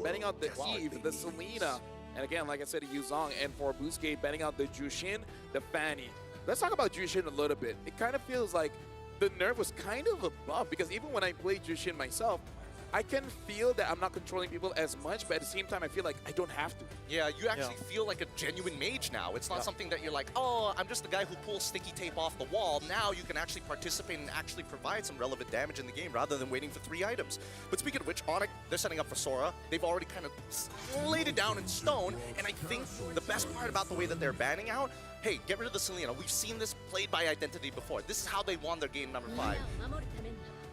betting out the Eve, the Selena, and again, like I said, Yuzong, and for Boostgate, betting out the Jushin, the Fanny. Let's talk about Jushin a little bit. It kind of feels like the nerf was kind of a buff, because even when I play Jushin myself, I can feel that I'm not controlling people as much, but at the same time, I feel like I don't have to. Yeah, you actually feel like a genuine mage now. It's not something that you're like, oh, I'm just the guy who pulls sticky tape off the wall. Now you can actually participate and actually provide some relevant damage in the game rather than waiting for 3 items. But speaking of which, ONIC, they're setting up for Sora. They've already kind of laid it down in stone, and I think the best part about the way that they're banning out, hey, get rid of the Selena. We've seen this played by Identity before. This is how they won their game number 5.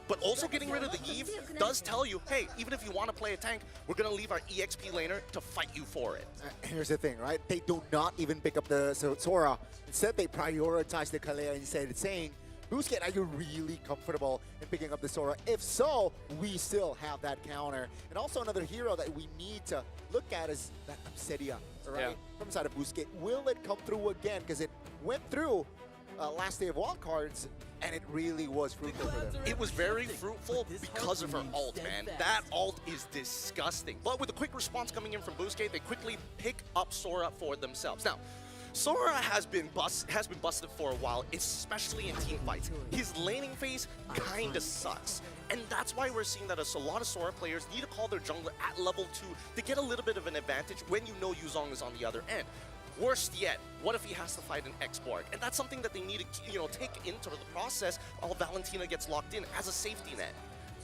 But also getting rid of the Eve does tell you, hey, even if you want to play a tank, we're going to leave our EXP laner to fight you for it. Here's the thing, right? They do not even pick up the Sora. Instead, they prioritize the Kalea instead, saying, Boostgate, are you really comfortable in picking up the Sora? If so, we still have that counter. And also another hero that we need to look at is that Obsidia, right? From the side of Boostgate. Will it come through again? Because it went through last day of wildcards, and it really was fruitful for them. It was very fruitful because of her ult, man. That ult is disgusting. But with a quick response coming in from Boostgate, they quickly pick up Sora for themselves. Now, Sora has been busted for a while, especially in team fights. His laning phase kinda sucks. And that's why we're seeing that a lot of Sora players need to call their jungler at level 2 to get a little bit of an advantage when you know Yuzong is on the other end. Worst yet, what if he has to fight an X-Borg? And that's something that they need to, take into the process while Valentina gets locked in as a safety net.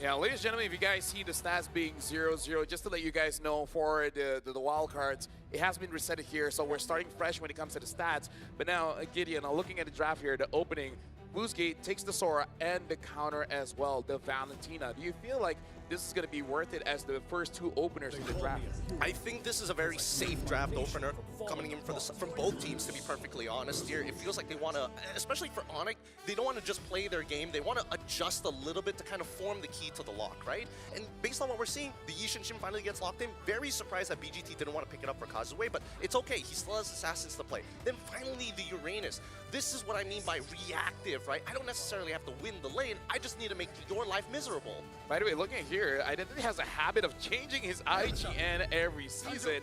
Yeah, ladies and gentlemen, if you guys see the stats being 0-0, just to let you guys know, for the wild cards, it has been reset here, so we're starting fresh when it comes to the stats. But now, Gideon, looking at the draft here, the opening, Boostgate takes the Sora and the counter as well, the Valentina. Do you feel like this is going to be worth it as the first 2 openers in the draft? I think this is a very safe draft opener coming in from both teams, to be perfectly honest here. It feels like they want to, especially for ONIC, they don't want to just play their game. They want to adjust a little bit to kind of form the key to the lock, right? And based on what we're seeing, the Yi Shin finally gets locked in. Very surprised that BGT didn't want to pick it up for Kazuya, but it's okay. He still has Assassins to play. Then finally, the Uranus. This is what I mean by reactive, right? I don't necessarily have to win the lane. I just need to make your life miserable. By the way, looking here, Identity has a habit of changing his IGN every season.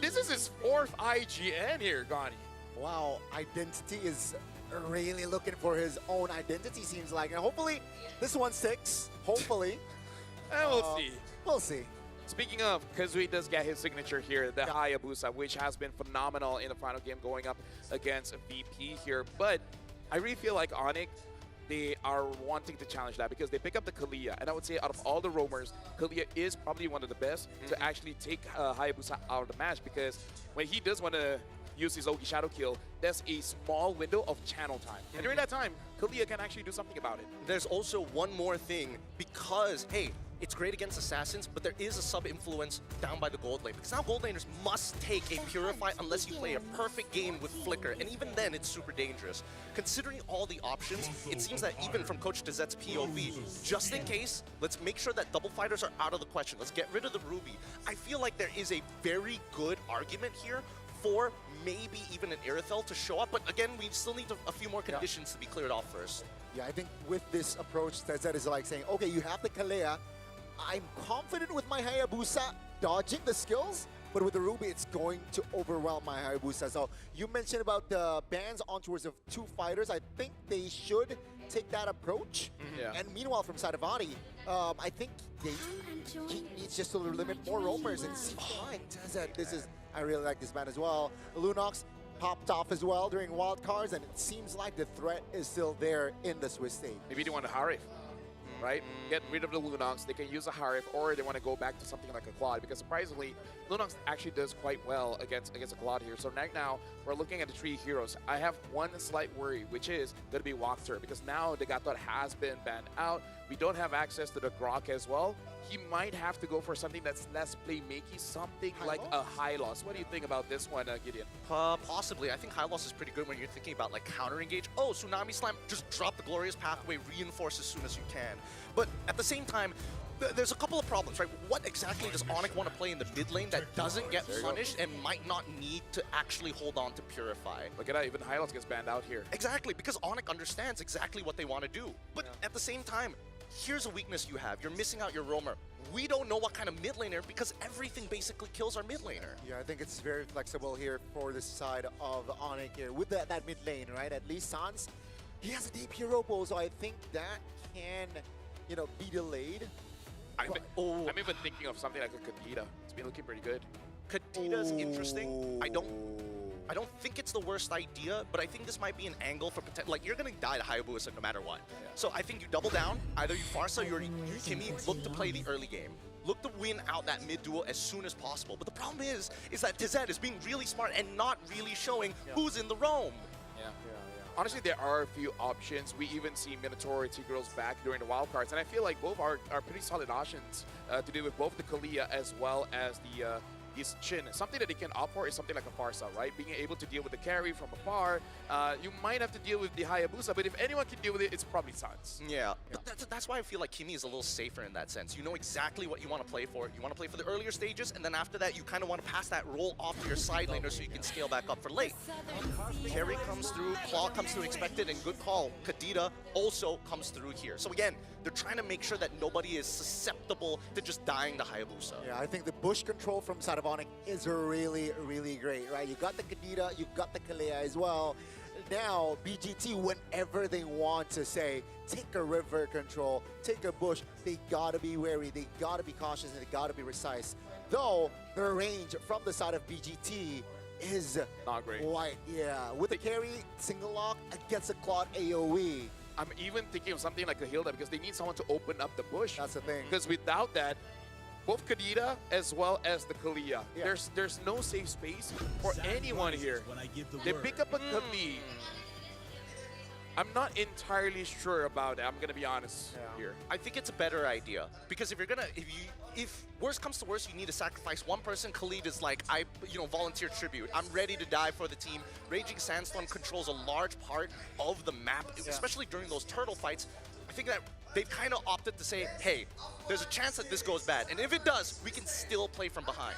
This is his 4th IGN here, Gani. Wow, Identity is really looking for his own identity, seems like. And hopefully, this one sticks. Hopefully. And we'll see. We'll see. Speaking of, Kazui does get his signature here, the Hayabusa, which has been phenomenal in the final game going up against VP here. But I really feel like ONIC, they are wanting to challenge that because they pick up the Kalia. And I would say out of all the roamers, Kalia is probably one of the best to actually take Hayabusa out of the match, because when he does want to use his Ogi Shadow Kill, there's a small window of channel time. And during that time, Kalia can actually do something about it. There's also one more thing, because, hey, it's great against Assassins, but there is a sub-influence down by the gold lane. Because now gold laners must take a Purify unless you play a perfect game with Flicker, and even then it's super dangerous. Considering all the options, it seems that even from Coach Dezette's POV, just in case, let's make sure that double fighters are out of the question. Let's get rid of the Ruby. I feel like there is a very good argument here for maybe even an Irithel to show up, but again, we still need a few more conditions to be cleared off first. Yeah, I think with this approach, Dezette is like saying, okay, you have the Kalea. I'm confident with my Hayabusa dodging the skills, but with the Ruby, it's going to overwhelm my Hayabusa. So you mentioned about the bans on towards of 2 fighters. I think they should take that approach. And meanwhile, from side of Adi, I think he needs just to limit more roamers and see why Dezette. I really like this ban as well. Lunox popped off as well during wildcards, and it seems like the threat is still there in the Swiss state. Maybe they want to Harif, right? Get rid of the Lunox. They can use a Harif, or they want to go back to something like a Claude, because surprisingly, Lunox actually does quite well against a Claude here. So right now, we're looking at the 3 heroes. I have one slight worry, which is going to be Walkter, because now the Gatot has been banned out. We don't have access to the Grok as well. He might have to go for something that's less playmaky, something like a high loss. What do you think about this one, Gideon? Possibly. I think high loss is pretty good when you're thinking about like counter engage. Oh, Tsunami Slam, just drop the Glorious Pathway, reinforce as soon as you can. But at the same time, there's a couple of problems, right? What exactly does ONIC want to play in the mid lane that doesn't get punished and might not need to actually hold on to Purify? Look at that, even Hylos gets banned out here. Exactly, because ONIC understands exactly what they want to do. But at the same time, here's a weakness you have. You're missing out your roamer. We don't know what kind of mid laner because everything basically kills our mid laner. Yeah, I think it's very flexible here for the side of ONIC here with that mid lane, right? At least Sans, he has a deep hero pool, so I think that can, you know, be delayed. I'm even thinking of something like a Kadita. It's been looking pretty good. Kadita's interesting. I don't think it's the worst idea, but I think this might be an angle for potential. Like, you're gonna die to Hayabusa no matter what. Yeah. So I think you double down. Either you Farsa or you Kimi look to play the early game. Look to win out that mid duel as soon as possible. But the problem is that TZ is being really smart and not really showing who's in the roam. Yeah. Honestly, there are a few options. We even see Minotaur T-Girls back during the wildcards, and I feel like both are pretty solid options to do with both the Kalia as well as the Shin. Something that they can opt for is something like a Farsa, right? Being able to deal with the carry from afar. You might have to deal with the Hayabusa, but if anyone can deal with it, it's probably Sans. Yeah, but that's why I feel like Kimi is a little safer in that sense. You know exactly what you want to play for. You want to play for the earlier stages, and then after that, you kind of want to pass that role off to your side laner so you can scale back up for late. Carry comes through, Claw comes through expected, and good call. Kadita also comes through here. So again, they're trying to make sure that nobody is susceptible to just dying to Hayabusa. Yeah, I think the bush control from side of ONIC is really, really great, right? You got the Kadita, you got the Kalea as well. Now, BGT, whenever they want to say, take a river control, take a bush, they gotta be wary, they gotta be cautious, and they gotta be precise. Though, the range from the side of BGT is not great. Quite, yeah. With the carry, single lock against a Claude AoE. I'm even thinking of something like a Hilda because they need someone to open up the bush. That's the thing. Because without that, both Kadita as well as the Kalia, there's no safe space for anyone here. They pick up a Kali. I'm not entirely sure about it. I'm gonna be honest here. I think it's a better idea because if worst comes to worst, you need to sacrifice one person. Khalid is like, volunteer tribute. I'm ready to die for the team. Raging Sandstorm controls a large part of the map, especially during those turtle fights. I think that they've kind of opted to say, hey, there's a chance that this goes bad, and if it does, we can still play from behind.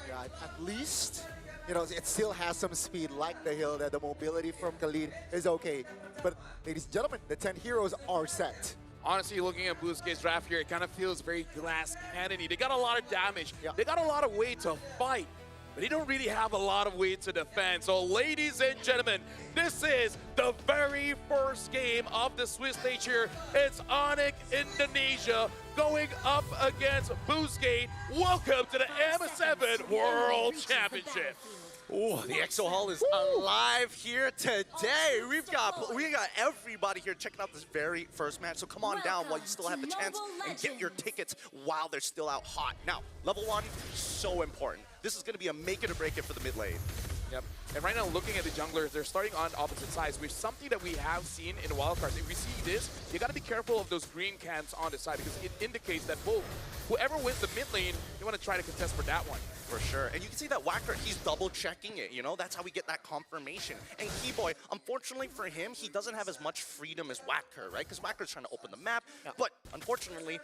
Yeah, at least, you know, it still has some speed like the Hilda. The mobility from Khalid is okay. But ladies and gentlemen, the 10 heroes are set. Honestly, looking at Bousquet's draft here, it kind of feels very glass cannon-y. They got a lot of damage. They got a lot of way to fight, but they don't really have a lot of way to defend. So ladies and gentlemen, this is the very first game of the Swiss stage here. It's ONIC Indonesia going up against Bousquet. Welcome to the M7 World Championship. Oh, the Exo Hall is alive here today. We got everybody here checking out this very first match. So come on down while you still have the chance and get your tickets while they're still out hot. Now, level 1, so important. This is going to be a make it or break it for the mid lane. Yep. And right now, looking at the junglers, they're starting on opposite sides, which is something that we have seen in wildcards. If we see this, you got to be careful of those green cans on the side because it indicates that whoever wins the mid lane, you want to try to contest for that one. For sure. And you can see that Wacker, he's double checking it, you know? That's how we get that confirmation. And Keyboy, unfortunately for him, he doesn't have as much freedom as Wacker, right? Because Wacker's trying to open the map. But unfortunately,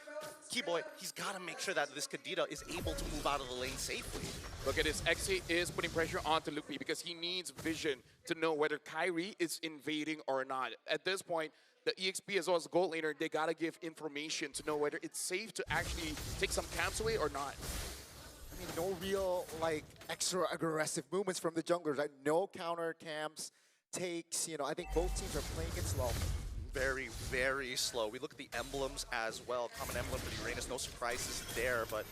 Keyboy, he's got to make sure that this Kadita is able to move out of the lane safely. Look at this. Xe is putting pressure onto Lupi because he needs vision to know whether Kyrie is invading or not. At this point, the EXP as well as the gold laner, they got to give information to know whether it's safe to actually take some camps away or not. I mean, no real, like, extra aggressive movements from the junglers. Like, no counter camps, takes, you know, I think both teams are playing it slow. Very, very slow. We look at the emblems as well. Common emblem for the Uranus, no surprises there, but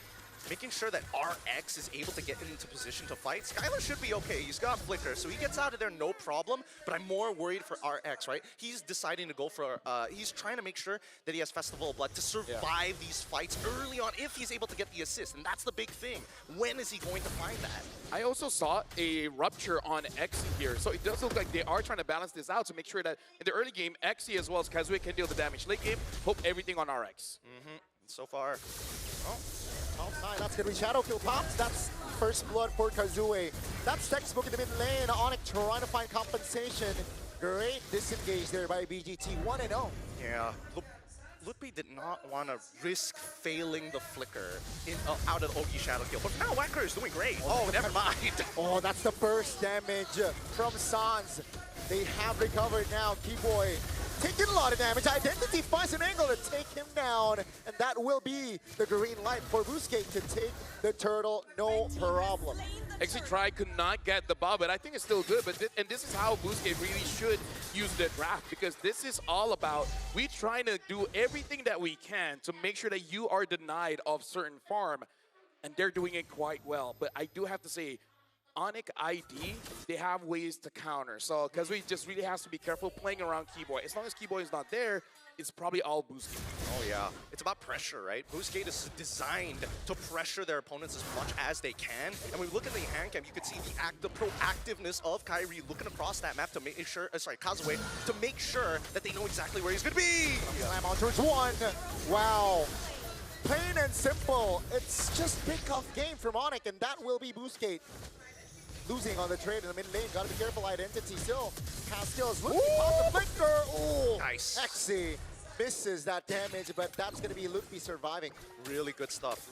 making sure that RX is able to get into position to fight. Skylar should be okay. He's got Flicker, so he gets out of there no problem, but I'm more worried for RX, right? He's deciding to go for, he's trying to make sure that he has Festival of Blood to survive these fights early on if he's able to get the assist, and that's the big thing. When is he going to find that? I also saw a rupture on Xe here, so it does look like they are trying to balance this out to make sure that in the early game, Xe as well as Kazue can deal the damage. Late game, hope everything on RX. So far. Oh. Outside, that's gonna be Shadow Kill pops. That's first blood for Kazue. That's textbook in the mid lane. ONIC trying to find compensation. Great disengage there by BGT, 1-0. Yeah, Lupi did not want to risk failing the flicker out of Ogi Shadow Kill, but now Wacker is doing great. Oh, never mind. Oh, that's the burst damage from Sans. They have recovered now. Keyboy taking a lot of damage. Identity finds an angle to take him down, and that will be the green light for Bousquet to take the turtle, no problem. Actually, Try could not get the ball, but I think it's still good. But and this is how Bousquet really should use the draft, because this is all about we trying to do everything that we can to make sure that you are denied of certain farm, and they're doing it quite well. But I do have to say, ONIC ID, they have ways to counter. So Kazooie just really has to be careful playing around Keyboy. As long as Keyboy is not there, it's probably all Bousquet. Oh yeah, it's about pressure, right? Bousquet is designed to pressure their opponents as much as they can. And when we look at the hand cam, you can see the proactiveness of Kairi looking across that map to make sure, Kazooie, to make sure that they know exactly where he's gonna be. Slam on towards one. Wow. Plain and simple. It's just big tough game from ONIC, and that will be Bousquet losing on the trade in the mid lane. Gotta be careful. Identity still has skills. Looking off the flicker. Oh, nice. Exy misses that damage, but that's gonna be Lutfi surviving. Really good stuff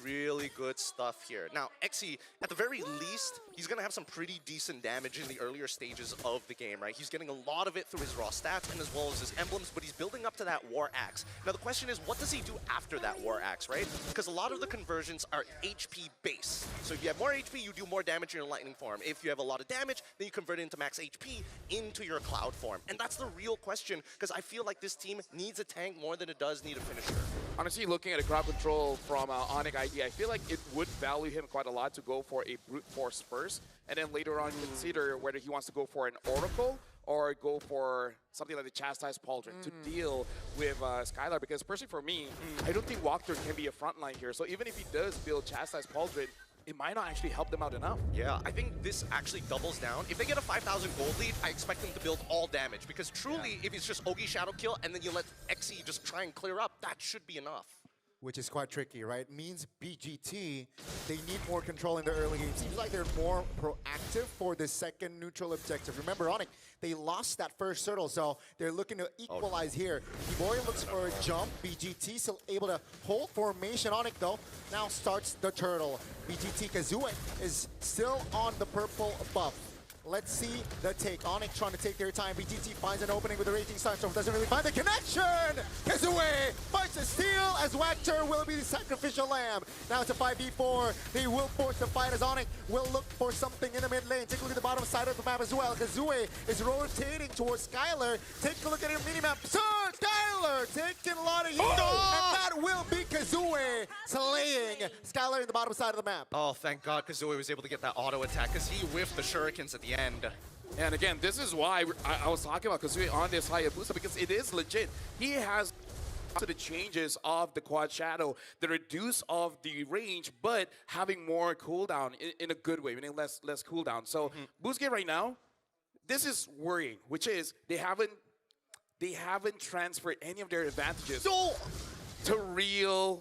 here. Now, Exy, at the very least, he's gonna have some pretty decent damage in the earlier stages of the game, right? He's getting a lot of it through his raw stats and as well as his emblems, but he's building up to that War Axe. Now, the question is, what does he do after that War Axe, right? Because a lot of the conversions are HP based. So if you have more HP, you do more damage in your lightning form. If you have a lot of damage, then you convert it into max HP into your cloud form. And that's the real question, because I feel like this team needs a tank more than it does need a finisher. Honestly, looking at a crowd control from ONIC ID, I feel like it would value him quite a lot to go for a brute force first, and then later on consider whether he wants to go for an Oracle or go for something like the Chastised Pauldron to deal with Skylar. Because personally for me, I don't think Walker can be a frontline here. So even if he does build Chastised Pauldron, it might not actually help them out enough. Yeah, I think this actually doubles down. If they get a 5,000 gold lead, I expect them to build all damage. Because truly, if it's just Ogi Shadow Kill and then you let Exy just try and clear up, that should be enough. Which is quite tricky, right? Means BGT, they need more control in the early game. Seems like they're more proactive for the second neutral objective. Remember, ONIC, they lost that first turtle, so they're looking to equalize here. Keyboy looks for a jump. BGT still able to hold formation. ONIC, though, now starts the turtle. BGT Kazooie is still on the purple buff. Let's see the take. ONIC trying to take their time. BGT finds an opening with a Raging Sunstorm. Doesn't really find the connection. Kazooie finds a steal as Wactor will be the sacrificial lamb. Now it's a 5v4. They will force the fight as ONIC will look for something in the mid lane. Take a look at the bottom side of the map as well. Kazooie is rotating towards Skylar. Take a look at your minimap. Sir, Skylar taking a lot of heat. And that will be Kazooie slaying Skylar in the bottom side of the map. Oh, thank God Kazooie was able to get that auto attack because he whiffed the shurikens at the end. And again, this is why I was talking about Kazooie on this Hayabusa, because it is legit. He has to the changes of the quad shadow, the reduce of the range, but having more cooldown in a good way, meaning less cooldown. So Bousquet right now, this is worrying, which is they haven't transferred any of their advantages to real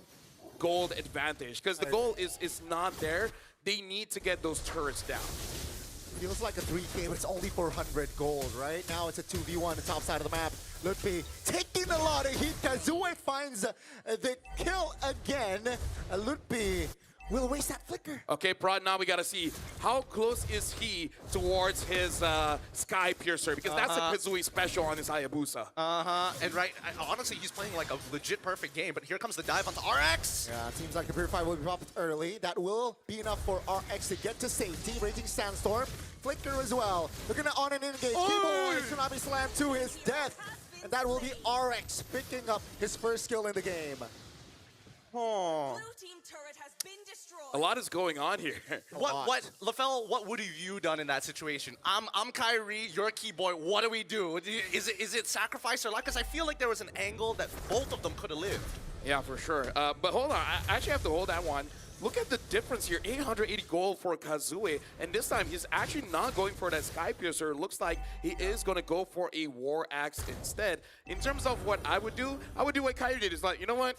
gold advantage, because the goal is not there. They need to get those turrets down. Feels like a 3K, but it's only 400 gold, right? Now it's a 2v1 the top side of the map. Lutfi taking a lot of heat. Kazooie finds the kill again. Lutfi will waste that flicker. Okay, Prod, now we got to see how close is he towards his Sky Piercer, because that's a Kazooie special on his Hayabusa. And honestly, he's playing like a legit perfect game, but here comes the dive onto RX. Yeah, it seems like the Purify will be popped early. That will be enough for RX to get to safety. Raging Sandstorm, flicker as well. They're gonna on and engage. Keyboy, Tsunami Slam to his death. And that will be RX picking up his first kill in the game. Blue team turret has been destroyed. A lot is going on here. What, LaFell, what would have you done in that situation? I'm Kyrie, you're Keyboy, what do we do? Is it sacrifice or luck? Because I feel like there was an angle that both of them could have lived. Yeah, for sure. But hold on, I actually have to hold that one. Look at the difference here, 880 gold for Kazooie, and this time he's actually not going for that Sky Piercer. Looks like he is going to go for a War Axe instead. In terms of what I would do what Kyrie did. Is like, you know what?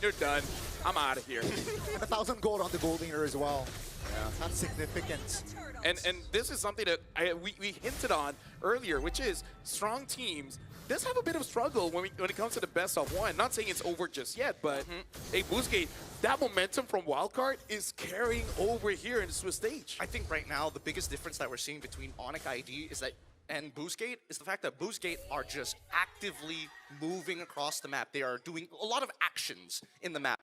You're done. I'm out of here. And 1,000 gold on the gold leaner as well. Yeah, that's significant. And this is something that we hinted on earlier, which is strong teams does have a bit of struggle when it comes to the best of one. Not saying it's over just yet, but hey, Bousquet, that momentum from Wildcard is carrying over here in the Swiss stage. I think right now the biggest difference that we're seeing between ONIC ID is that and Boostgate is the fact that Boostgate are just actively moving across the map. They are doing a lot of actions in the map.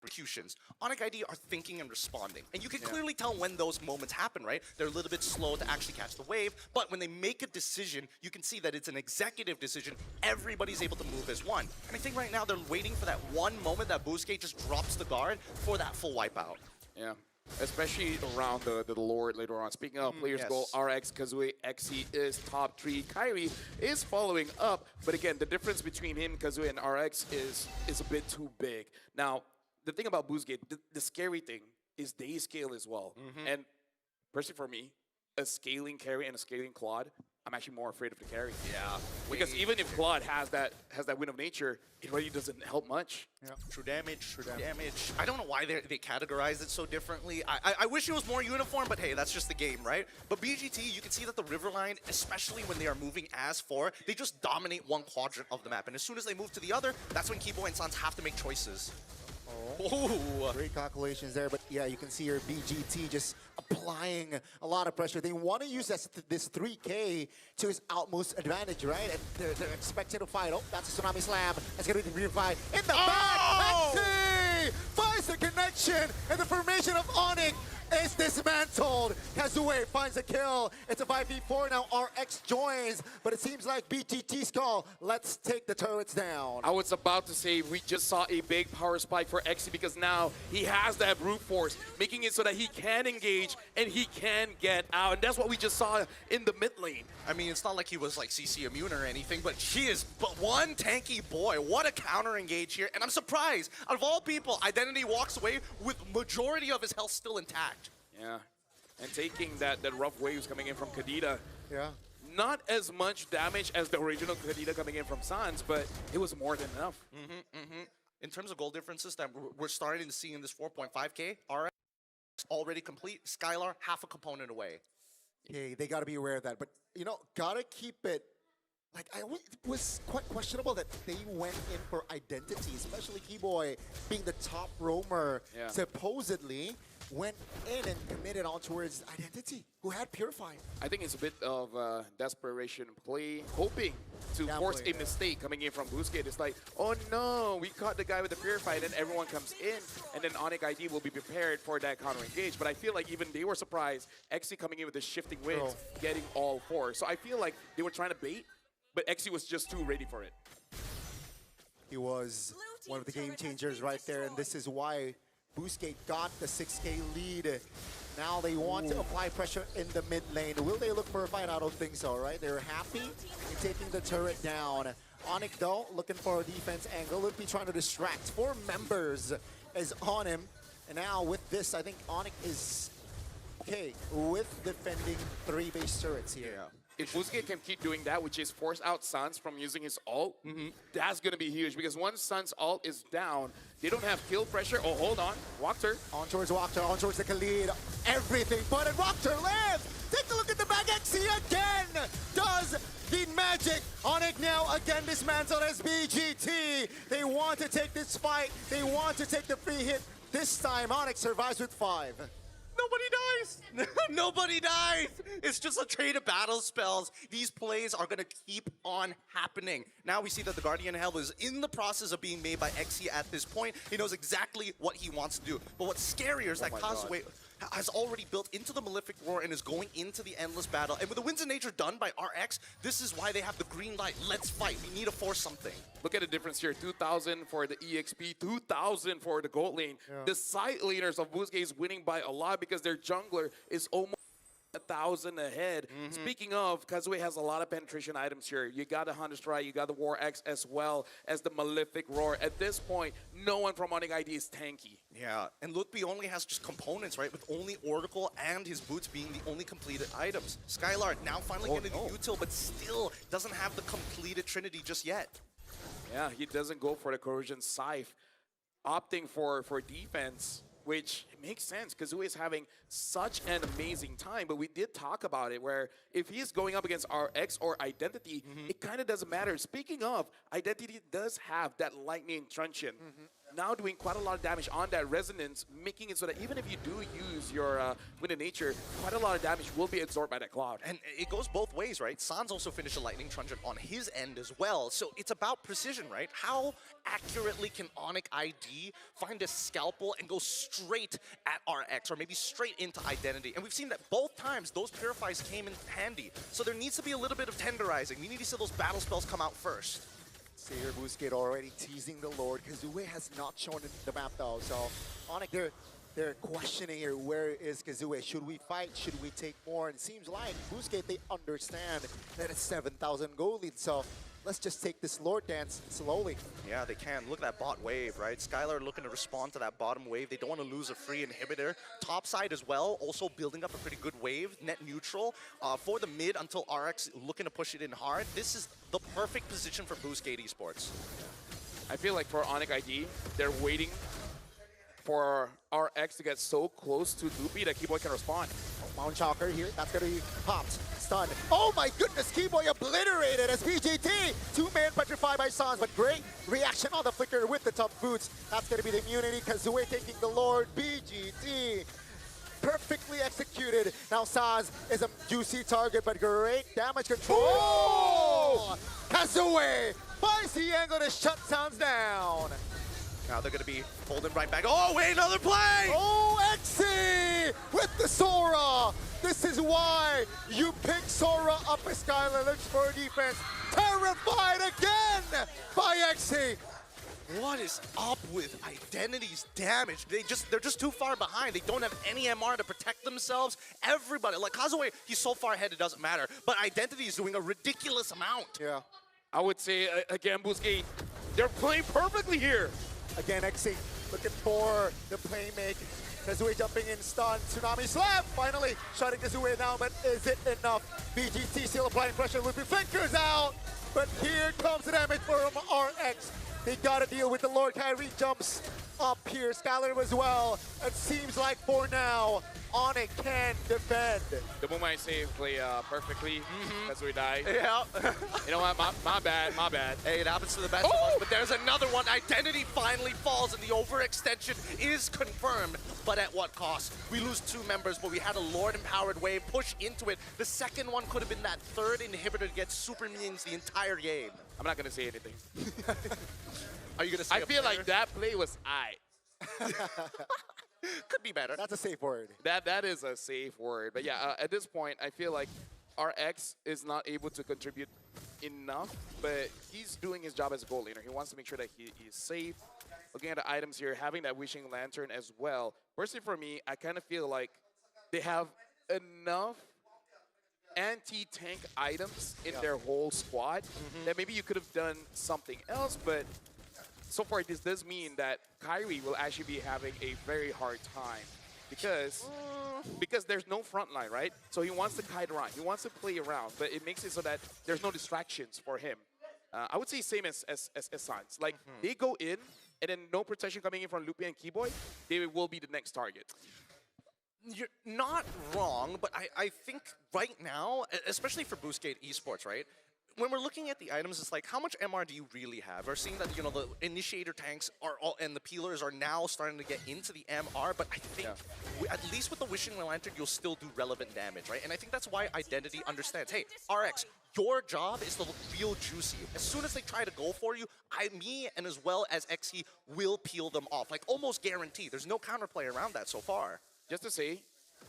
Executions. ONIC ID are thinking and responding. And you can clearly tell when those moments happen, right? They're a little bit slow to actually catch the wave, but when they make a decision, you can see that it's an executive decision. Everybody's able to move as one. And I think right now they're waiting for that one moment that Boostgate just drops the guard for that full wipeout. Yeah. Especially around the Lord later on. Speaking of players goal, RX, Kazue, Xe is top 3. Kyrie is following up, but again, the difference between him, Kazue, and RX is a bit too big. Now, the thing about Boostgate, the scary thing is they scale as well. And personally for me, a scaling carry and a scaling Claude, I'm actually more afraid of the carry. Yeah. Because even if Claude has that win of nature, it really doesn't help much. Yeah. True damage. I don't know why they categorize it so differently. I wish it was more uniform, but hey, that's just the game, right? But BGT, you can see that the river line, especially when they are moving as 4, they just dominate one quadrant of the map. And as soon as they move to the other, that's when Kibo and Sans have to make choices. Oh. Great calculations there, but yeah, you can see your BGT just applying a lot of pressure. They want to use this 3K to his utmost advantage, right? And they're expecting to fight. Oh, that's a Tsunami Slam. That's going to be the refight in the back. Xe finds the connection, and the formation of ONIC is dismantled. Kazue finds a kill. It's a 5v4 now. RX joins, but it seems like BGT's call. Let's take the turrets down. I was about to say we just saw a big power spike for Xe because now he has that brute force, making it so that he can engage and he can get out. And that's what we just saw in the mid lane. I mean, it's not like he was like CC immune or anything, but he is but one tanky boy. What a counter engage here. And I'm surprised, out of all people, Identity walks away with majority of his health still intact. Yeah, and taking that rough waves coming in from Kadita. Yeah. Not as much damage as the original Kadita coming in from Sans, but it was more than enough. In terms of goal differences that we're starting to see in this 4.5K, RX already complete, Skylar half a component away. Okay, they got to be aware of that. But, you know, got to keep it. Like, it was quite questionable that they went in for Identity, especially Keyboy being the top roamer, supposedly went in and committed on towards Identity, who had Purify. I think it's a bit of desperation play, hoping to force a mistake coming in from Boostgate. It's like, oh no, we caught the guy with the Purify, and then everyone comes in, and then ONIC ID will be prepared for that counter engage. But I feel like even they were surprised, Xe coming in with the shifting winds, getting all 4. So I feel like they were trying to bait, but Xe was just too ready for it. He was one of the game changers right there, and this is why Boostgate got the 6K lead. Now they want to apply pressure in the mid lane. Will they look for a fight? I don't think so, right? They're happy in taking the turret down. ONIC, though, looking for a defense angle. Would be trying to distract. 4 members is on him. And now with this, I think ONIC is okay with defending 3 base turrets here. If Boostgate can keep doing that, which is force out Sans from using his ult, that's going to be huge. Because once Sans' ult is down, they don't have kill pressure. Oh, hold on. Walker. On towards Walker, on towards the Khalid. Everything but it. Walker lives! Take a look at the back. Xe again does the magic. ONIC now again dismantled as BGT. They want to take this fight. They want to take the free hit. This time, ONIC survives with 5. Nobody dies! Nobody dies! It's just a trade of battle spells. These plays are going to keep on happening. Now we see that the Guardian Hell is in the process of being made by Xe at this point. He knows exactly what he wants to do. But what's scarier is that Kazue has already built into the Malefic Roar and is going into the endless battle. And with the Winds of Nature done by RX, this is why they have the green light. Let's fight. We need to force something. Look at the difference here. 2,000 for the EXP, 2,000 for the gold lane. The side laners of Boostgate is winning by a lot because their jungler is almost 1,000 ahead. Speaking of, Kazue has a lot of penetration items here. You got the Hunter Strike, you got the War X as well as the Malefic Roar. At this point, no one from ONIC ID is tanky. Yeah, and Lutby only has just components, right? With only Oracle and his boots being the only completed items. Skylar now finally getting the util, but still doesn't have the completed Trinity just yet. Yeah, he doesn't go for the Corrosion Scythe, opting for defense, which makes sense because Kazue is having such an amazing time. But we did talk about it where if he is going up against RX or Identity, it kind of doesn't matter. Speaking of, Identity does have that Lightning Truncheon. now doing quite a lot of damage on that resonance, making it so that even if you do use your Wind of Nature, quite a lot of damage will be absorbed by that cloud. And it goes both ways, right? Sans also finished a Lightning Truncheon on his end as well. So it's about precision, right? How accurately can ONIC ID find a scalpel and go straight at RX, or maybe straight into Identity? And we've seen that both times those Purifies came in handy. So there needs to be a little bit of tenderizing. We need to see those battle spells come out first. See here, Boostgate already teasing the Lord. Kazue has not shown the map though, so ONIC, they're questioning here, where is Kazue? Should we fight? Should we take more? And it seems like Boostgate, they understand that it's 7,000 gold lead, so let's just take this Lord dance slowly. Yeah, they can. Look at that bot wave, right? Skylar looking to respond to that bottom wave. They don't want to lose a free inhibitor. Top side as well, also building up a pretty good wave, net neutral. For the mid until RX looking to push it in hard. This is the perfect position for Boostgate Esports. I feel like for ONIC ID, they're waiting for RX to get so close to Loopy that Keyboy can respond. Mount Chalker here, that's gonna be popped, stunned. Oh my goodness, Keyboy obliterated as BGT. 2-man petrified by Sans, but great reaction on the flicker with the tough boots. That's gonna be the immunity. Kazue taking the Lord. BGT perfectly executed. Now Sans is a juicy target, but great damage control. Oh! Kazue finds the angle to shut Sans down. Now they're going to be holding right back. Oh, wait, another play! OXE with the Sora. This is why you pick Sora up as Skylar looks for defense. Terrified again by XE. What is up with Identity's damage? They're just too far behind. They don't have any MR to protect themselves. Everybody, like Kazue, he's so far ahead it doesn't matter. But Identity is doing a ridiculous amount. Yeah. I would say, again, Boostgate, they're playing perfectly here. Again, XE looking for the playmaker. Kazue jumping in, stun, Tsunami Slam, finally shutting Kazue down, but is it enough? BGT still applying pressure, Loopy flickers out, but here comes the damage from RX. They gotta deal with the Lord. Kyrie jumps up here, Skylar as well. It seems like for now, ONIC can defend. The moment I say play perfectly, that's where we die. Yeah. You know what, my bad. Hey, it happens to the best of us, but there's another one. Identity finally falls, and the overextension is confirmed. But at what cost? We lose 2 members, but we had a Lord-empowered wave push into it. The second one could have been that third inhibitor to get super minions the entire game. I'm not going to say anything. Are you going to say I feel like that play was Could be better. That's a safe word. That is a safe word. But yeah, at this point, I feel like RX is not able to contribute enough, but he's doing his job as a goal laner. He wants to make sure that he is safe. Looking at the items here, having that Wishing Lantern as well. Personally for me, I kind of feel like they have enough anti-tank items in their whole squad that maybe you could have done something else, but so far this does mean that Kyrie will actually be having a very hard time because there's no front line, right? So he wants to kite around, he wants to play around, but it makes it so that there's no distractions for him. I would say same as Sans. Like they go in and then no protection coming in from Loopy and Keyboy, they will be the next target. You're not wrong, but I think right now, especially for Boostgate Esports, right? When we're looking at the items, it's like, how much MR do you really have? We're seeing that, you know, the initiator tanks are all, and the peelers are now starting to get into the MR, but I think, at least with the Wishing Lantern, you'll still do relevant damage, right? And I think that's why Identity understands, hey, RX, your job is to look real juicy. As soon as they try to go for you, me and as well as XE will peel them off, like almost guaranteed. There's no counterplay around that so far. Just to say,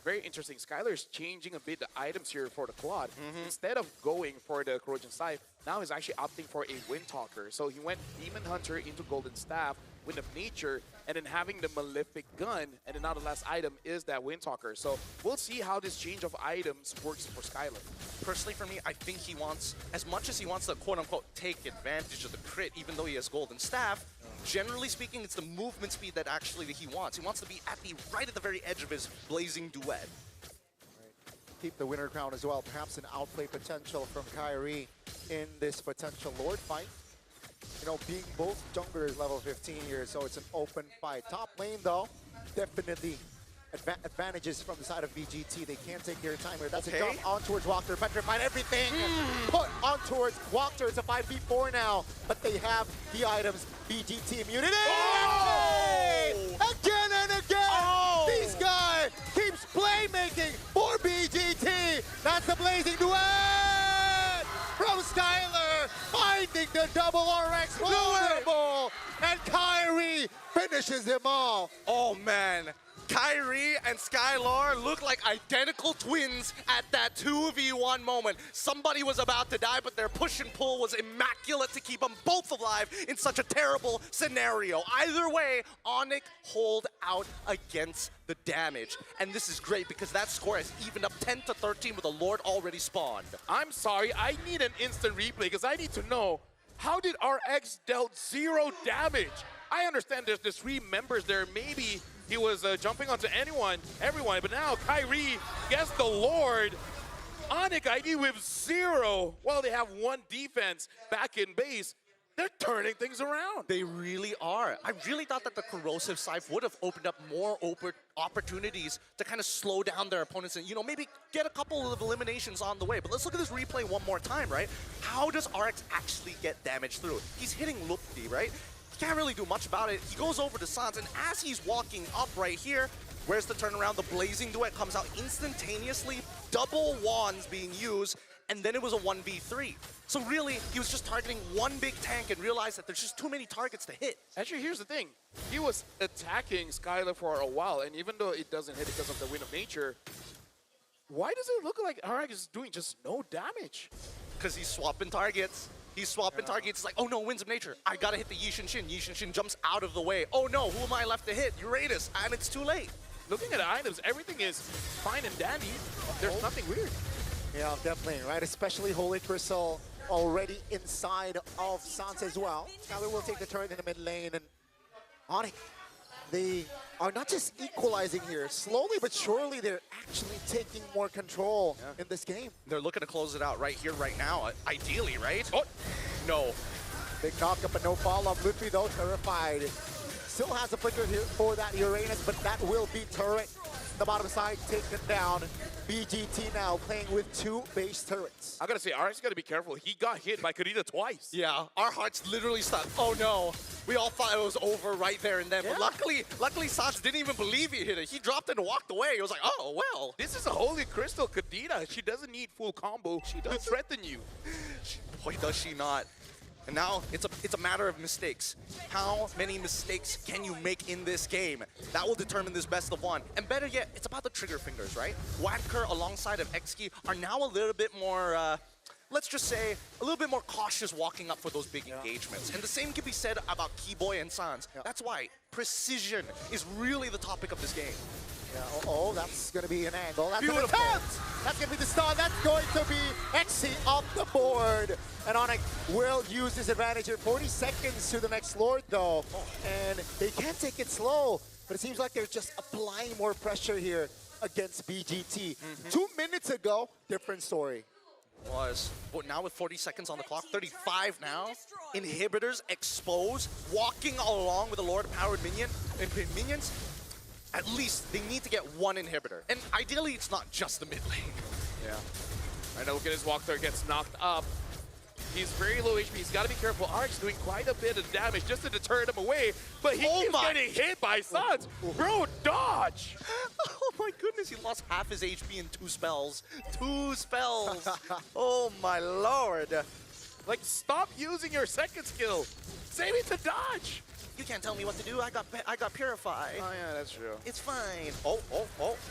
very interesting. Skylar's changing a bit the items here for the Claude. Instead of going for the Corrosion Scythe, now he's actually opting for a Windtalker. So he went Demon Hunter into Golden Staff, Wind of Nature, and then having the Malefic Gun, and then now the last item is that Windtalker. So we'll see how this change of items works for Skylar. Personally for me, I think he wants, as much as he wants to quote-unquote take advantage of the crit, even though he has Golden Staff, generally speaking, it's the movement speed that actually he wants. He wants to be right at the very edge of his blazing duet. Right. Keep the winner crown as well. Perhaps an outplay potential from Kyrie in this potential Lord fight. You know, being both junglers level 15 here, so it's an open fight. Top lane though, definitely advantages from the side of BGT. They can't take their time here. That's a jump on towards Walker. Petrified everything. Put on towards Walker. It's a 5v4 now, but they have the items. BGT immunity. looking for BGT. That's the blazing duet from Skylar, finding the double RX vulnerable, and Kyrie finishes him off. Oh man, Kyrie and Skylar look like identical twins at that 2v1 moment. Somebody was about to die, but their push and pull was immaculate to keep them both alive in such a terrible scenario. Either way, ONIC hold out against the damage. And this is great because that score has evened up 10-13 with the Lord already spawned. I'm sorry, I need an instant replay because I need to know, how did RX dealt 0 damage? I understand there's 3 members there, maybe he was jumping onto everyone, but now Kyrie gets the Lord. ONIC ID with 0, while they have 1 defense back in base. They're turning things around. They really are. I really thought that the corrosive scythe would have opened up more opportunities to kind of slow down their opponents and, you know, maybe get a couple of eliminations on the way. But let's look at this replay one more time, right? How does RX actually get damage through? He's hitting Lupti, right? He can't really do much about it. He goes over to Sans, and as he's walking up right here, where's the turnaround? The blazing duet comes out instantaneously, double wands being used, and then it was a 1v3. So really, he was just targeting one big tank and realized that there's just too many targets to hit. Actually, here's the thing. He was attacking Skylar for a while, and even though it doesn't hit because of the Wind of Nature, why does it look like RX is doing just no damage? Because he's swapping targets. He's swapping targets. It's like, oh no, Winds of Nature. I gotta hit the Yi Shin. Yi Shin jumps out of the way. Oh no, who am I left to hit? Uranus, and it's too late. Looking at the items, everything is fine and dandy. There's nothing weird. Yeah, definitely, right? Especially Holy Crystal already inside of Sans as well. Skylar will take the turret in the mid lane, and ONIC, they are not just equalizing here. Slowly but surely, they're actually taking more control in this game. They're looking to close it out right here, right now, ideally, right? Oh, no. Big knock-up, but no follow-up. Lutfi, though, terrified. Still has a flicker here for that Uranus, but that will be turret. The bottom side taken down. BGT now playing with 2 base turrets. I gotta say, RX gotta be careful. He got hit by Karita twice. Yeah, our hearts literally stopped. Oh no. We all thought it was over right there and then. Yeah. But luckily Sans didn't even believe he hit it. He dropped it and walked away. It was like, oh, well. This is a Holy Crystal Kadena. She doesn't need full combo to threaten you. Boy, does she not. And now it's a matter of mistakes. How many mistakes can you make in this game? That will determine this best of 1. And better yet, it's about the trigger fingers, right? Wacker alongside of Xki are now a little bit more, let's just say, a little bit more cautious walking up for those big engagements. And the same can be said about Keyboy and Sans. That's why precision is really the topic of this game. Yeah, oh, that's going to be an angle. That's Beautiful. an attempt! That's going to be the stun. That's going to be Xi off the board. And ONIC will use this advantage here. 40 seconds to the next Lord, though. And they can't take it slow. But it seems like they're just applying more pressure here against BGT. 2 minutes ago, different story. But now with 40 seconds on the clock, 35 now. Inhibitors exposed, walking along with the Lord Powered minions. At least they need to get 1 inhibitor. And ideally, it's not just the mid lane. Yeah. I know, look at his walk there, gets knocked up. He's very low HP. He's got to be careful. RX doing quite a bit of damage just to deter him away, but he keeps getting hit by Sans. Bro, dodge! Oh my goodness, he lost half his HP in 2 spells. 2 spells. Oh my lord. Like, stop using your second skill. Save it to dodge. You can't tell me what to do. I got Purify. Oh yeah, that's true. It's fine. Oh.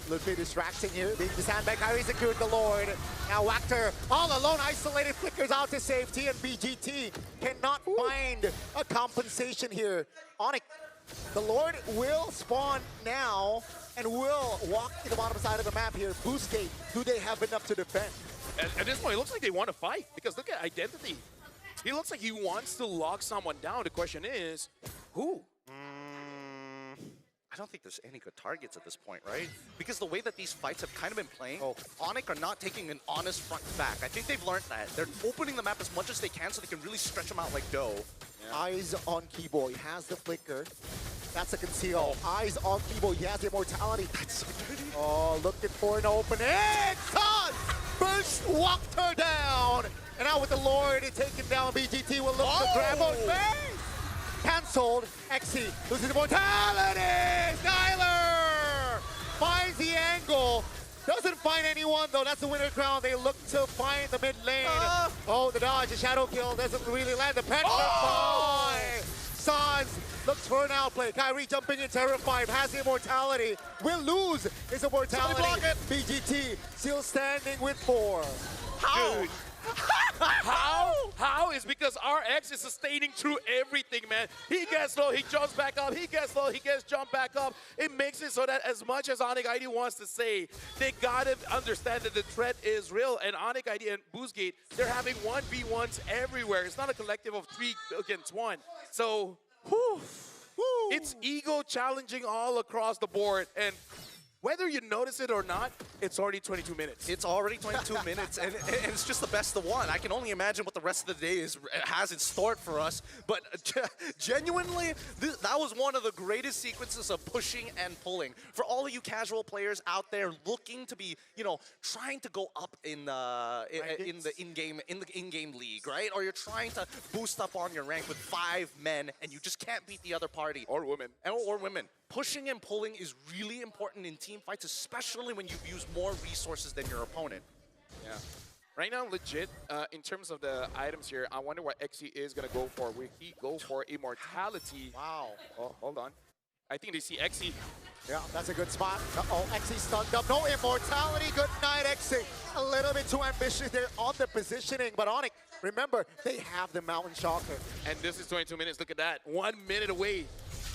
Lutfi distracting here. Being the sandbag. Kyrie's secured the Lord. Now Wachter all alone, isolated, flickers out to safety, and BGT cannot find a compensation here. ONIC, the Lord will spawn now and will walk to the bottom side of the map here. Boost gate, do they have enough to defend? At this point, it looks like they want to fight, because look at Identity. He looks like he wants to lock someone down. The question is, who? I don't think there's any good targets at this point, right? Because the way that these fights have kind of been playing, ONIC are not taking an honest front back. I think they've learned that. They're opening the map as much as they can so they can really stretch them out like dough. Yeah. Eyes on Keyboy. He has the flicker. That's a conceal. Eyes on Keyboy. He has the immortality. That's so dirty. Oh, looking for an opening. Sans first walked her down. And now with the Lord taken down, BGT will look to grab on face. Cancelled. Xi loses immortality. Skylar finds the angle. Doesn't find anyone, though. That's the winner crown. They look to find the mid lane. Oh, the dodge, the shadow kill doesn't really land. The petrify. Sans looks for an outplay. Kyrie jumping in, terrified, has the immortality. Will lose his immortality. Block it. BGT still standing with 4. How? Dude. How is because RX is sustaining through everything, man. He gets low, he jumps back up, he gets low, he gets jumped back up. It makes it so that as much as ONIC ID wants to say, they gotta understand that the threat is real. And ONIC ID and Boostgate, they're having 1v1s everywhere. It's not a collective of 3 against 1. So, it's ego challenging all across the board. And whether you notice it or not, it's already 22 minutes. It's already 22 minutes, and it's just the best of one. I can only imagine what the rest of the day has in store for us. But genuinely, that was one of the greatest sequences of pushing and pulling. For all of you casual players out there looking to be, trying to go up in the in-game league, right? Or you're trying to boost up on your rank with 5 men, and you just can't beat the other party. Or women. Or women. Pushing and pulling is really important in team fights, especially when you use more resources than your opponent. Yeah. Right now, legit, in terms of the items here, I wonder what XE is going to go for. Will he go for Immortality? Wow. Oh, hold on. I think they see XE. Yeah, that's a good spot. Uh-oh, XE stunned up. No immortality. Good night, XE. A little bit too ambitious there on the positioning, but ONIC, remember, they have the Mountain Shocker. And this is 22 minutes. Look at that. 1 minute away.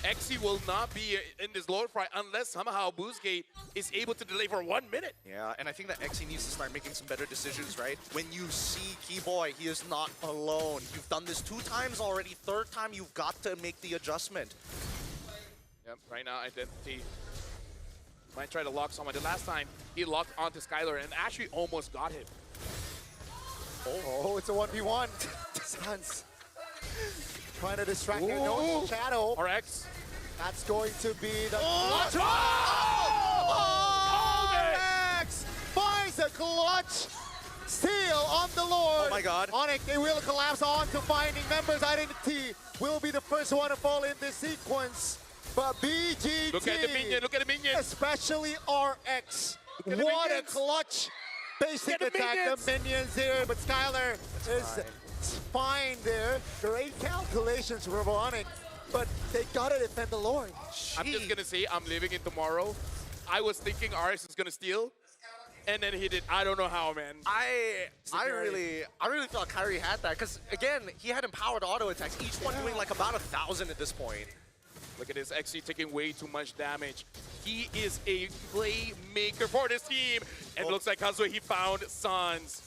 XE will not be in this load fight unless somehow Boostgate is able to delay for 1 minute. Yeah, and I think that XE needs to start making some better decisions, right? When you see Keyboy, he is not alone. You've done this 2 times already. 3rd time, you've got to make the adjustment. Yep, right now, Identity might try to lock someone. The last time, he locked onto Skylar and actually almost got him. Oh, it's a 1v1. Sans trying to distract him. No shadow. RX. That's going to be the clutch. Max finds a clutch steal on the Lord. Oh my God. ONIC, they will collapse on to finding members. Identity will be the first one to fall in this sequence. But BGT, Look at the minion, look at the minion. especially RX. Look at the What a minions. clutch basic Look at the attack. minions. The minions here, but Skylar is fine there. Great calculations for ONIC, but they gotta defend the Lord. I'm just going to say I'm living in tomorrow. I was thinking RX is going to steal, and then he did. I don't know how, man. I really thought Kyrie had that, because again, he had empowered auto attacks, each one doing like about 1,000 at this point. Look at this, XE taking way too much damage. He is a playmaker for this team. And looks like Kazuya, he found Sans.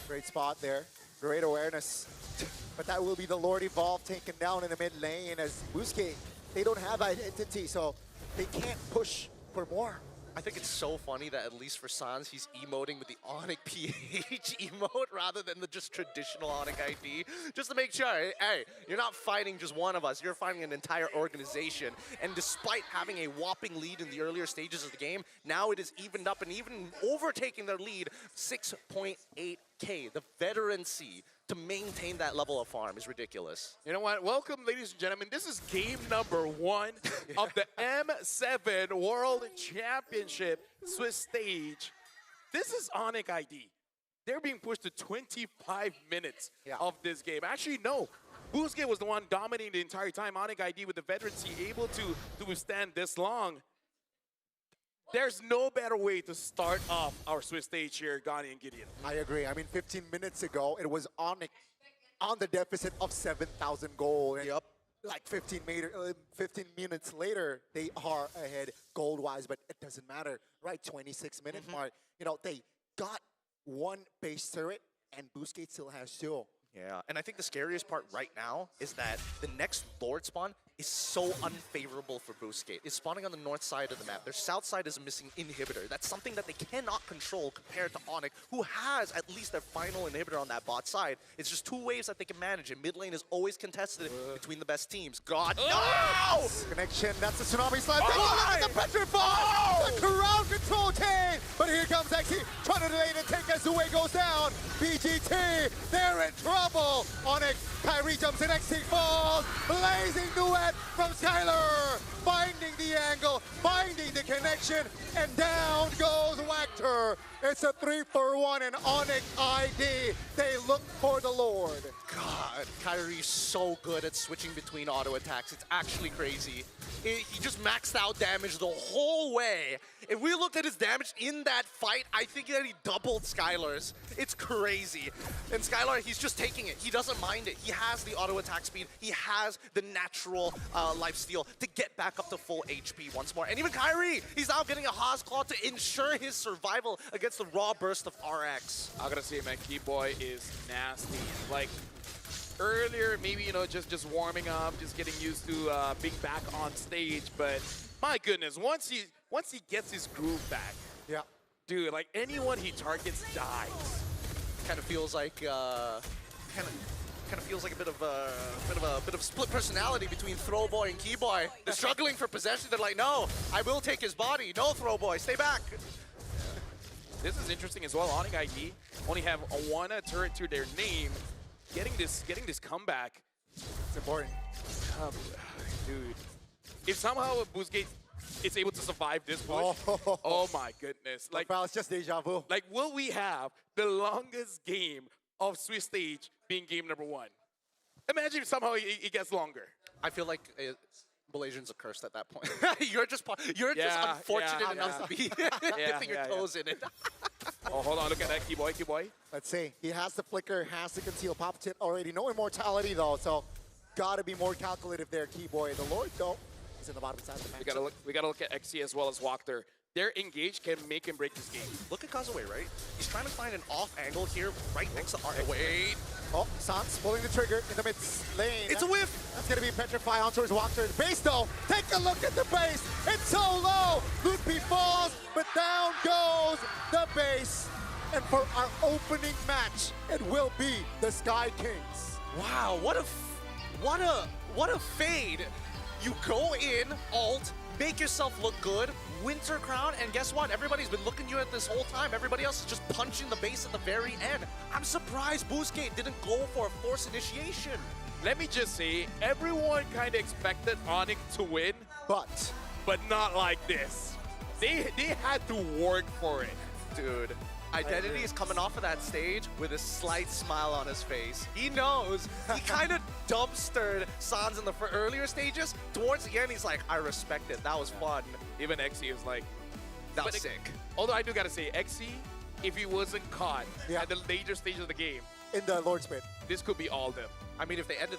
Great spot there. Great awareness. But that will be the Lord Evolve taken down in the mid lane as Boostgate, they don't have identity, so they can't push for more. I think it's so funny that at least for Sans, he's emoting with the ONIC PH emote rather than the just traditional ONIC ID. Just to make sure, hey, you're not fighting just one of us, you're fighting an entire organization. And despite having a whopping lead in the earlier stages of the game, now it is evened up and even overtaking their lead, 6.8K. The veterancy to maintain that level of farm is ridiculous. You know what? Welcome, ladies and gentlemen. This is game number 1 of the M7 World Championship Swiss stage. This is ONIC ID. They're being pushed to 25 minutes of this game. Actually, no. Boostgate was the one dominating the entire time. ONIC ID with the veterancy able to withstand this long. There's no better way to start off our Swiss stage here, Gani and Gideon. I agree. I mean, 15 minutes ago, it was ONIC on the deficit of 7,000 gold. And like 15 minutes later, they are ahead gold-wise, but it doesn't matter, right? 26-minute mark. They got 1 base turret, and Boostgate still has 2. Yeah, and I think the scariest part right now is that the next Lord spawn is so unfavorable for Boostgate. It's spawning on the north side of the map. Their south side is a missing inhibitor. That's something that they cannot control compared to ONIC, who has at least their final inhibitor on that bot side. It's just 2 waves that they can manage, and mid lane is always contested between the best teams. God, no! Connection, that's the Tsunami Slide. Take a look at the Petrify! The crowd control chain! But here comes XE, trying to delay the take as the way goes down. BGT, they're in trouble. ONIC, Kyrie jumps in, XE falls. Blazing duet. head from Skylar, finding the angle, finding the connection, and down goes Wactor. It's a 3-for-1 and ONIC ID. They look for the Lord. God, Kyrie's so good at switching between auto attacks. It's actually crazy. He just maxed out damage the whole way. If we looked at his damage in that fight, I think that he doubled Skylar's. It's crazy. And Skylar, he's just taking it. He doesn't mind it. He has the auto attack speed. He has the natural lifesteal to get back up to full HP once more. And even Kyrie, he's now getting a Haas Claw to ensure his survival against the raw burst of RX. I gotta say, man, Keyboy is nasty. Like, earlier, maybe, you know, just warming up, just getting used to being back on stage, but my goodness, once he gets his groove back, Yeah. dude, like anyone he targets dies. Kind of feels like feels like a bit of split personality between Throwboy and Keyboy. They're struggling for possession. They're like, no, I will take his body. No, Throwboy, stay back. This is interesting as well. ONIC ID only have one turret to their name. Getting this comeback, It's important. dude. If somehow Boostgate is able to survive this push, oh my goodness! Like, Well, it's just deja vu. like, will we have the longest game of Swiss stage being game number 1? Imagine if somehow it gets longer. I feel like Malaysians are cursed at that point. You're just unfortunate enough to be dipping your toes in it. Oh, hold on, look at that, Keyboy. Let's see. He has the flicker, has the conceal pop tip already. No immortality though, so gotta be more calculative there, Keyboy. The Lord though is in the bottom side of the match. We gotta look at XC as well as Wactor. Their engage can make and break this game. Look at Kazue, right? He's trying to find an off angle here right next to Art. Wait. Oh, Sans pulling the trigger in the mid lane. It's a whiff. That's gonna be Petrify on towards Walker. The base though, take a look at the base. It's so low. Lootby falls, but down goes the base. And for our opening match, it will be the Sky Kings. Wow, what a fade. You go in, ult, make yourself look good, Winter Crown, and guess what? Everybody's been looking you at this whole time. Everybody else is just punching the base at the very end. I'm surprised Boostgate didn't go for a forced initiation. Let me just say, everyone kind of expected ONIC to win, but not like this. They had to work for it. Dude, Identity is coming off of that stage with a slight smile on his face. He knows. He kind of dumpstered Sans in the earlier stages. Towards the end, he's like, I respect it. That was fun. Even XC was like, That was sick. although I do gotta say, XC, if he wasn't caught at the later stage of the game, In the Lord's Pit. this could be all them. I mean, if they ended